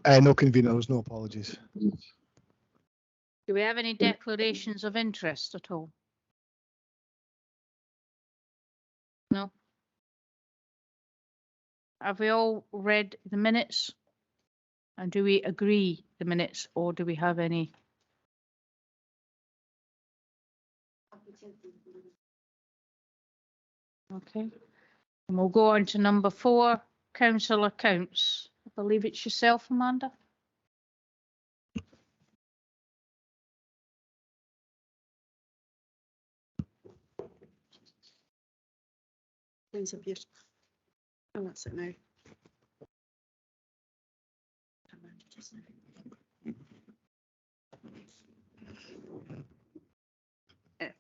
No, conveners, no apologies. Do we have any declarations of interest at all? No. Have we all read the minutes? And do we agree the minutes, or do we have any? Okay. And we'll go on to number 4, council accounts. I believe it's yourself, Amanda. Things of use. Oh, that's it now.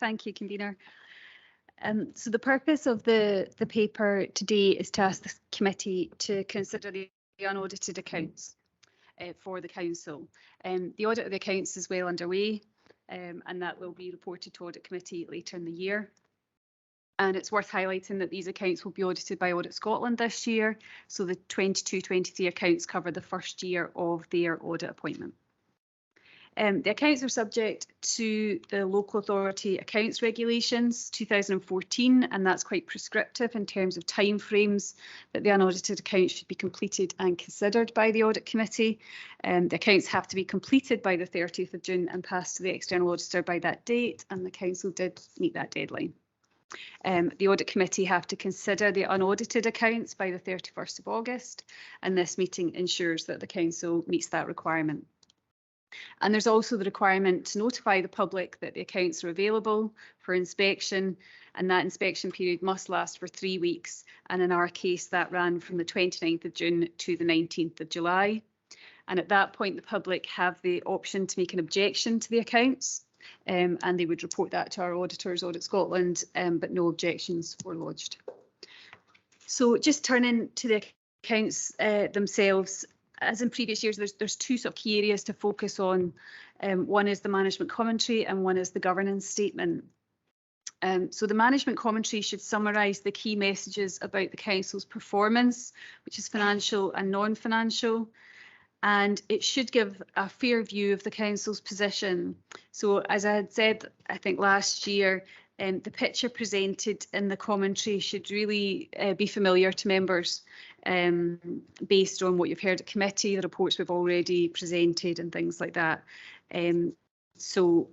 Thank you, convener. So the purpose of the paper today is to ask the committee to consider the unaudited accounts for the council. The audit of the accounts is well underway, and that will be reported to Audit Committee later in the year. And it's worth highlighting that these accounts will be audited by Audit Scotland this year. So the 22-23 accounts cover the first year of their audit appointment. The accounts are subject to the Local Authority Accounts Regulations 2014, and that's quite prescriptive in terms of timeframes that the unaudited accounts should be completed and considered by the Audit Committee. The accounts have to be completed by the 30th of June and passed to the external auditor by that date, and the council did meet that deadline. The Audit Committee have to consider the unaudited accounts by the 31st of August, and this meeting ensures that the council meets that requirement. And there's also the requirement to notify the public that the accounts are available for inspection, and that inspection period must last for 3 weeks. And in our case, that ran from the 29th of June to the 19th of July. And at that point, the public have the option to make an objection to the accounts, and they would report that to our auditors, Audit Scotland, but no objections were lodged. So just turning to the accounts themselves, as in previous years, there's 2 sort of key areas to focus on. One is the management commentary and one is the governance statement. So the management commentary should summarise the key messages about the council's performance, which is financial and non-financial, and it should give a fair view of the council's position. So as I had said, I think last year, the picture presented in the commentary should really be familiar to members based on what you've heard at committee, the reports we've already presented and things like that. So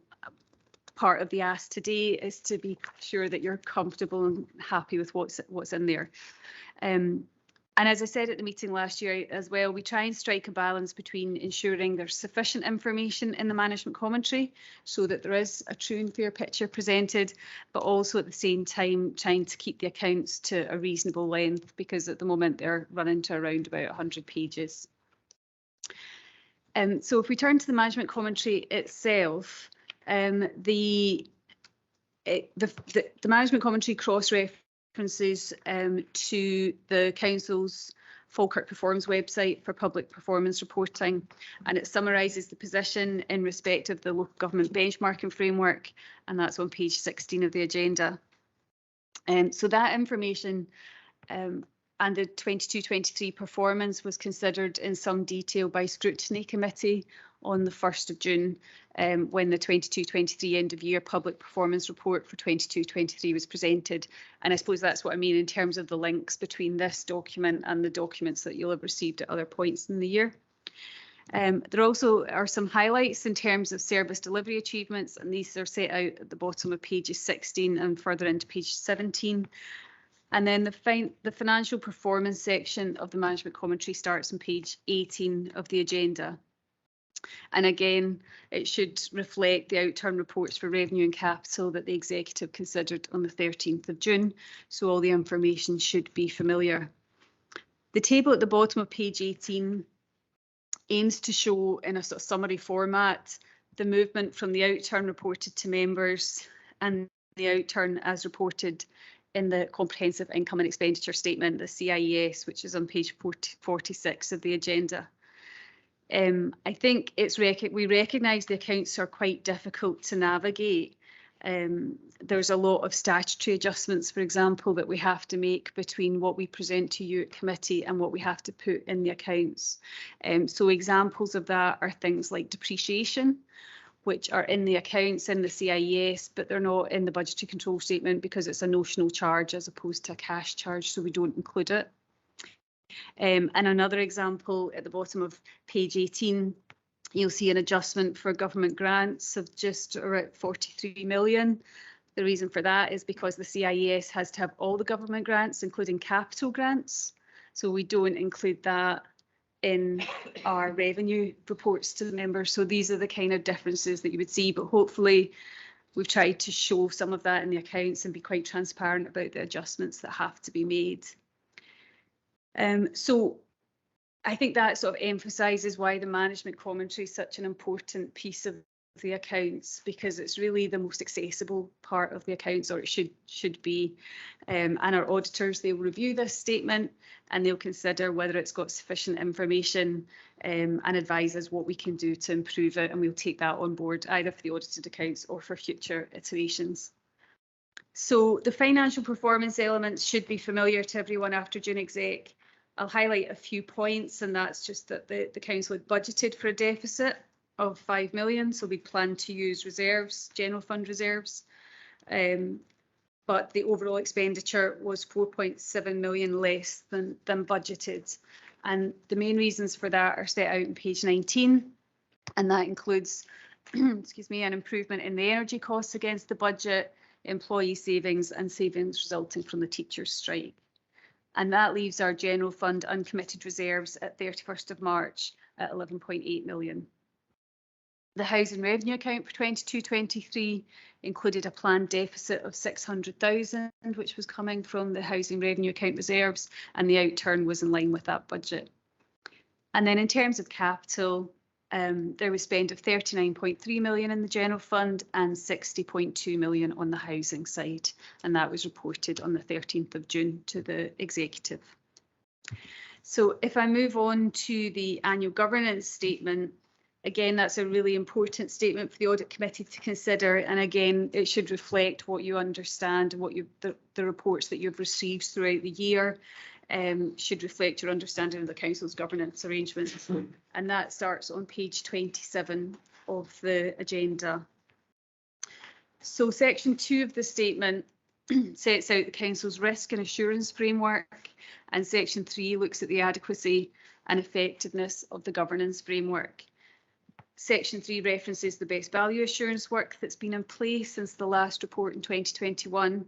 part of the ask today is to be sure that you're comfortable and happy with what's in there. And as I said at the meeting last year as well, we try and strike a balance between ensuring there's sufficient information in the management commentary so that there is a true and fair picture presented, but also at the same time trying to keep the accounts to a reasonable length, because at the moment they're running to around about 100 pages. So if we turn to the management commentary itself, the management commentary cross-references to the council's Falkirk Performs website for public performance reporting, and it summarises the position in respect of the local government benchmarking framework, and that's on page 16 of the agenda. So that information and the 22-23 performance was considered in some detail by Scrutiny Committee on the 1st of June when the 22-23 end of year public performance report for 22-23 was presented. And I suppose that's what I mean in terms of the links between this document and the documents that you'll have received at other points in the year. There also are some highlights in terms of service delivery achievements, and these are set out at the bottom of pages 16 and further into page 17. And then the financial performance section of the management commentary starts on page 18 of the agenda. And again, it should reflect the outturn reports for revenue and capital that the executive considered on the 13th of June. So all the information should be familiar. The table at the bottom of page 18 aims to show in a sort of summary format the movement from the outturn reported to members and the outturn as reported in the Comprehensive Income and Expenditure Statement, the CIES, which is on page 46 of the agenda. I think we recognise the accounts are quite difficult to navigate. there's a lot of statutory adjustments, for example, that we have to make between what we present to you at committee and what we have to put in the accounts. So examples of that are things like depreciation, which are in the accounts in the CIES, but they're not in the budgetary control statement because it's a notional charge as opposed to a cash charge, so we don't include it. And another example at the bottom of page 18, you'll see an adjustment for government grants of just around 43 million. The reason for that is because the CIES has to have all the government grants, including capital grants. So we don't include that in our revenue reports to the members. So these are the kind of differences that you would see, but hopefully we've tried to show some of that in the accounts and be quite transparent about the adjustments that have to be made. So I think that sort of emphasises why the management commentary is such an important piece of the accounts, because it's really the most accessible part of the accounts, or it should be. And our auditors, they'll review this statement and they'll consider whether it's got sufficient information and advise us what we can do to improve it, and we'll take that on board either for the audited accounts or for future iterations. So the financial performance elements should be familiar to everyone after June Exec. I'll highlight a few points, and that's just that the council had budgeted for a deficit of 5 million, so we plan to use reserves, general fund reserves, but the overall expenditure was 4.7 million less than budgeted, and the main reasons for that are set out on page 19, and that includes excuse me, an improvement in the energy costs against the budget, employee savings and savings resulting from the teachers' strike. And that leaves our general fund uncommitted reserves at 31st of March at 11.8 million. The housing revenue account for 22-23 included a planned deficit of 600,000, which was coming from the housing revenue account reserves, and the outturn was in line with that budget. And then in terms of capital, there was spend of 39.3 million in the general fund and 60.2 million on the housing side, and that was reported on the 13th of June to the executive. So if I move on to the annual governance statement, again, that's a really important statement for the audit committee to consider, and again, it should reflect what you understand and what the reports that you've received throughout the year. Should reflect your understanding of the council's governance arrangements, and that starts on page 27 of the agenda. So section 2 of the statement sets out the council's risk and assurance framework, and section 3 looks at the adequacy and effectiveness of the governance framework. Section 3 references the best value assurance work that's been in place since the last report in 2021.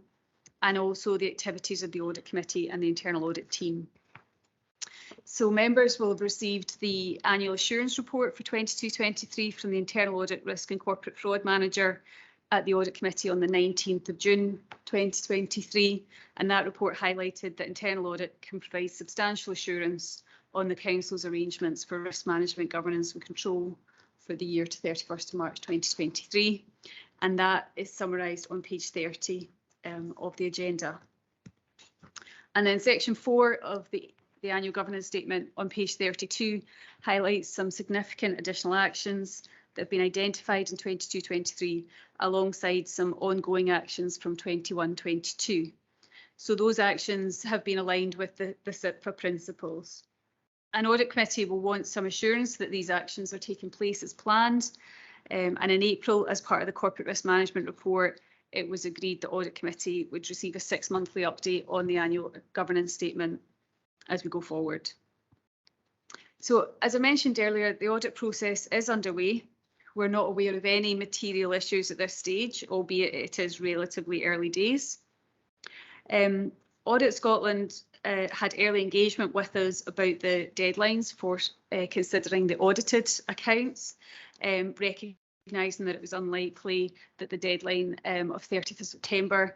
And also the activities of the audit committee and the internal audit team. So members will have received the annual assurance report for 22-23 from the internal audit risk and corporate fraud manager at the audit committee on the 19th of June 2023, and that report highlighted that internal audit can provide substantial assurance on the council's arrangements for risk management, governance and control for the year to 31st of March 2023, and that is summarised on page 30 of the agenda. And then section 4 of the annual governance statement on page 32 highlights some significant additional actions that have been identified in 22-23 alongside some ongoing actions from 21-22. So those actions have been aligned with the SIPFA principles. An audit committee will want some assurance that these actions are taking place as planned, and in April, as part of the corporate risk management report, it was agreed the audit committee would receive a 6-monthly update on the annual governance statement as we go forward. So as I mentioned earlier, the audit process is underway. We're not aware of any material issues at this stage, albeit it is relatively early days. Audit Scotland had early engagement with us about the deadlines for considering the audited accounts, recognising that it was unlikely that the deadline of 30th of September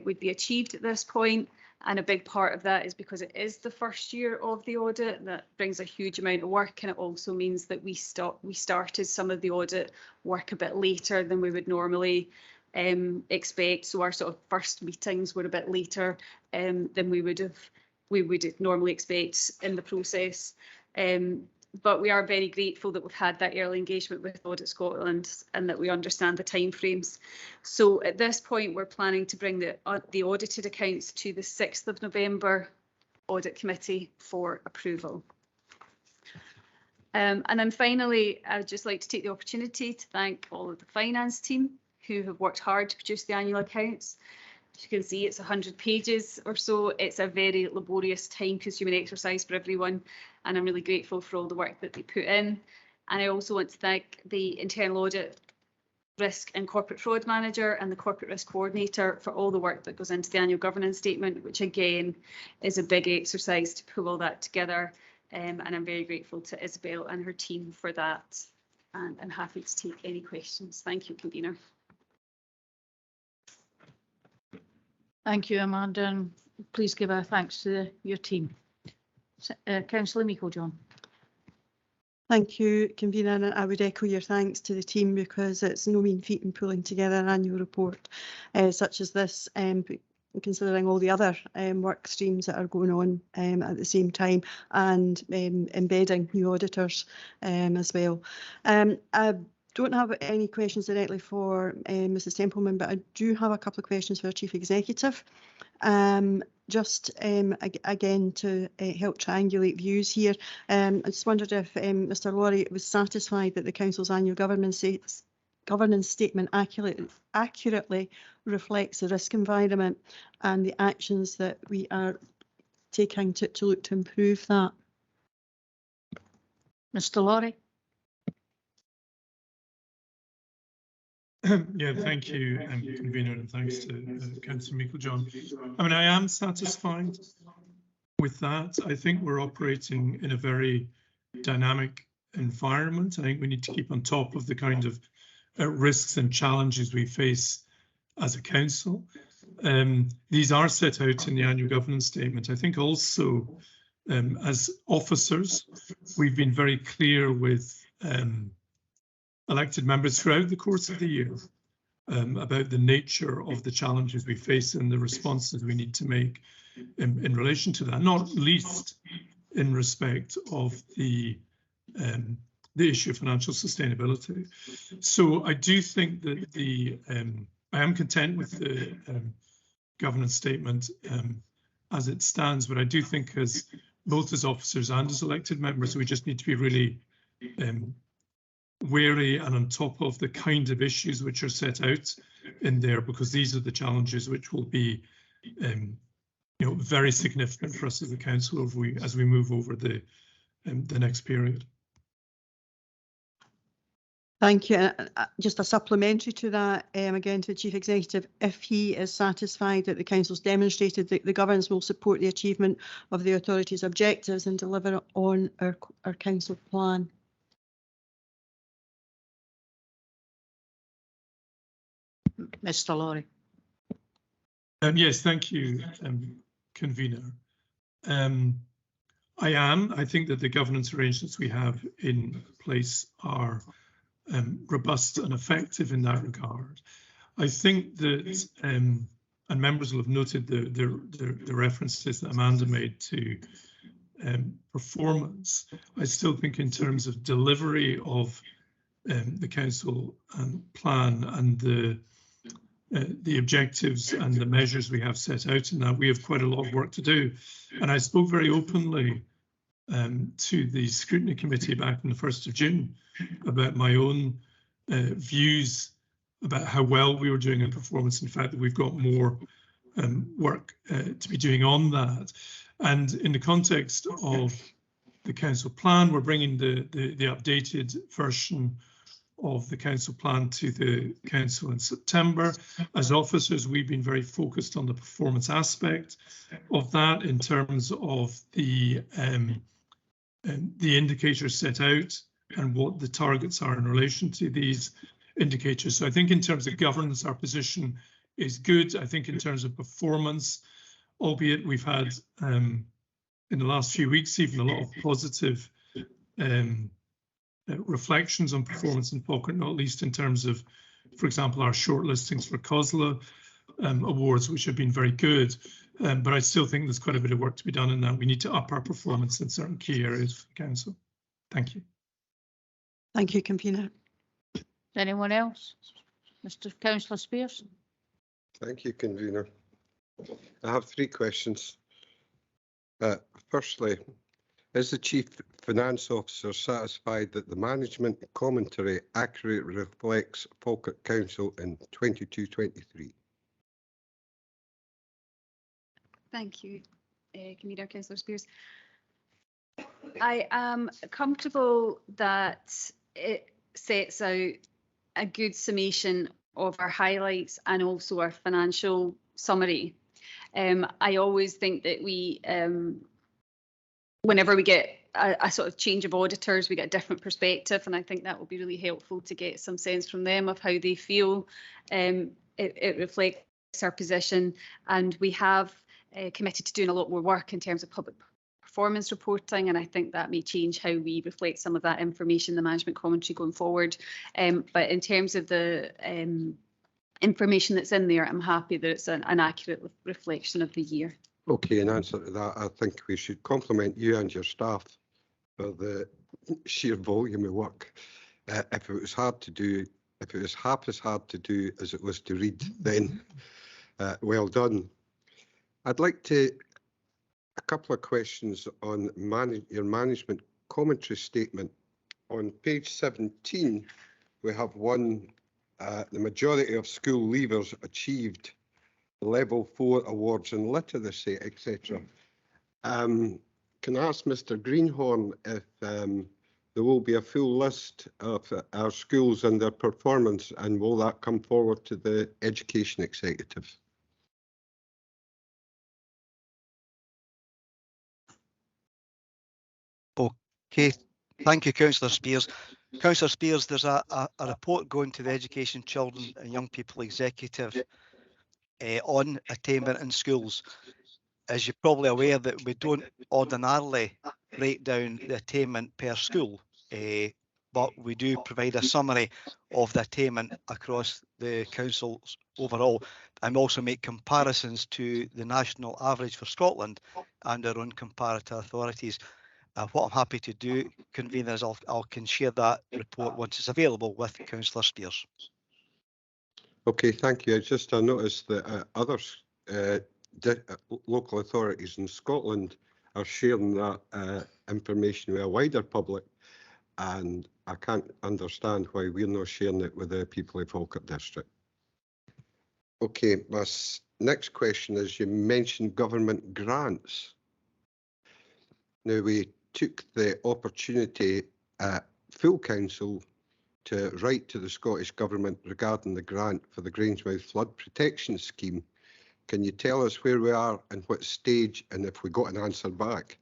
would be achieved at this point. And a big part of that is because it is the first year of the audit. That brings a huge amount of work, and it also means that we started some of the audit work a bit later than we would normally expect. So our sort of first meetings were a bit later than we would normally expect in the process. But we are very grateful that we've had that early engagement with Audit Scotland and that we understand the timeframes. So at this point, we're planning to bring the audited accounts to the 6th of November Audit Committee for approval. And then finally, I'd just like to take the opportunity to thank all of the finance team who have worked hard to produce the annual accounts. As you can see, it's 100 pages or so. It's a very laborious, time-consuming exercise for everyone, and I'm really grateful for all the work that they put in. And I also want to thank the Internal Audit, Risk and Corporate Fraud Manager and the Corporate Risk Coordinator for all the work that goes into the annual governance statement, which again is a big exercise to pull all that together. And I'm very grateful to Isabel and her team for that. And I'm happy to take any questions. Thank you, Convener. Thank you, Amanda, and please give our thanks to your team. Councillor Meikle-John. Thank you, Convener, and I would echo your thanks to the team, because it's no mean feat in pulling together an annual report such as this, considering all the other work streams that are going on at the same time, and embedding new auditors as well. I don't have any questions directly for Mrs Templeman, but I do have a couple of questions for our Chief Executive. Just again to help triangulate views here. I just wondered if Mr Laurie was satisfied that the Council's annual governance statement accurately reflects the risk environment and the actions that we are taking to look to improve that. Mr Laurie. Yeah, thank you, Convener, and thanks to Councillor Meikle-John. I mean, I am satisfied with that. I think we're operating in a very dynamic environment. I think we need to keep on top of the kind of risks and challenges we face as a council. These are set out in the annual governance statement. I think also as officers, we've been very clear with elected members throughout the course of the year about the nature of the challenges we face and the responses we need to make in relation to that, not least in respect of the issue of financial sustainability. So I do think that I am content with the governance statement as it stands, but I do think as both as officers and as elected members, we just need to be really wary and on top of the kind of issues which are set out in there, because these are the challenges which will be very significant for us as a council as we move over the next period. Thank you. Just a supplementary to that, again to the Chief Executive, if he is satisfied that the Council's demonstrated that the governance will support the achievement of the authority's objectives and deliver on our Council plan. Mr Laurie. Yes, thank you, Convener. I think that the governance arrangements we have in place are robust and effective in that regard. I think that, and members will have noted the references that Amanda made to performance. I still think in terms of delivery of the council plan and the objectives and the measures we have set out in that, we have quite a lot of work to do. And I spoke very openly to the scrutiny committee back on the 1st of June about my own views about how well we were doing in performance. In fact, that we've got more work to be doing on that. And in the context of the council plan, we're bringing the updated version of the council plan to the council in September. As officers, we've been very focused on the performance aspect of that in terms of the indicators set out and what the targets are in relation to these indicators. So I think in terms of governance, our position is good. I think in terms of performance, albeit we've had in the last few weeks even a lot of positive reflections on performance in Falkirk, not least in terms of, for example, our shortlistings for COSLA awards, which have been very good. But I still think there's quite a bit of work to be done in that. We need to up our performance in certain key areas for the council. Thank you. Thank you, Convener. Anyone else? Councillor Spears? Thank you, Convener. I have 3 questions. Firstly, is the Chief Finance Officer satisfied that the management commentary accurately reflects Falkirk Council in 22-23? Thank you, Convener, Councillor Spears. I am comfortable that it sets out a good summation of our highlights and also our financial summary. I always think that we, whenever we get a sort of change of auditors, we get a different perspective, and I think that will be really helpful to get some sense from them of how they feel. It reflects our position, and we have committed to doing a lot more work in terms of public performance reporting, and I think that may change how we reflect some of that information in the management commentary going forward. But in terms of the information that's in there, I'm happy that it's an accurate reflection of the year. Okay, in answer to that, I think we should compliment you and your staff for the sheer volume of work. If it was hard to do, if it was half as hard to do as it was to read, then well done. I'd like to a couple of questions on your management commentary statement. On page 17, we have one, the majority of school leavers achieved level 4 awards in literacy, etc. Can I ask Mr. Greenhorn if there will be a full list of our schools and their performance, and will that come forward to the Education Executive? Okay, thank you, Councillor Spears. Councillor Spears, there's a report going to the Education, Children and Young People Executive on attainment in schools. As you're probably aware, that we don't ordinarily break down the attainment per school, but we do provide a summary of the attainment across the councils overall, and also make comparisons to the national average for Scotland and our own comparator authorities. What I'm happy to do, Convener, is I can share that report once it's available with Councillor Spears. Okay, thank you. I noticed that other local authorities in Scotland are sharing that information with a wider public, and I can't understand why we're not sharing it with the people of Falkirk District. Okay, my next question is, you mentioned government grants. Now, we took the opportunity at full council to write to the Scottish Government regarding the grant for the Grangemouth Flood Protection Scheme. Can you tell us where we are and what stage, and if we got an answer back?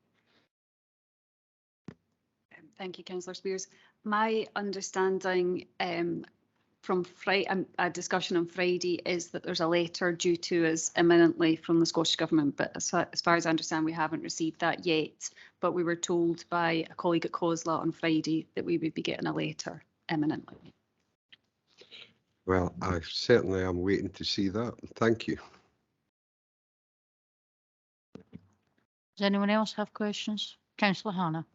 Thank you, Councillor Spears. My understanding from a discussion on Friday is that there's a letter due to us imminently from the Scottish Government, but as far as I understand, we haven't received that yet. But we were told by a colleague at COSLA on Friday that we would be getting a letter imminently. Well, I certainly am waiting to see that. Thank you. Does anyone else have questions? Councillor Hannah.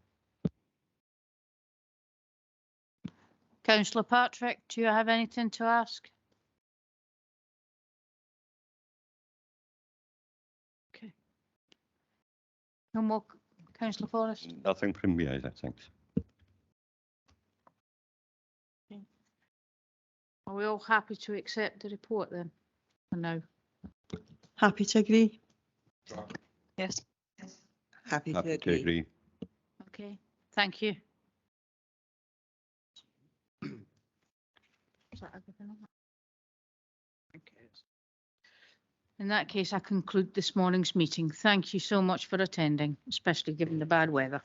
Councillor Patrick, do you have anything to ask? Okay. No more, Councillor Forrest? Nothing from me either, thanks. Okay. Are we all happy to accept the report then? For now. Happy to agree. Yes. Happy Happy to agree. Okay. Thank you. Is that everything? In that case, I conclude this morning's meeting. Thank you so much for attending, especially given the bad weather.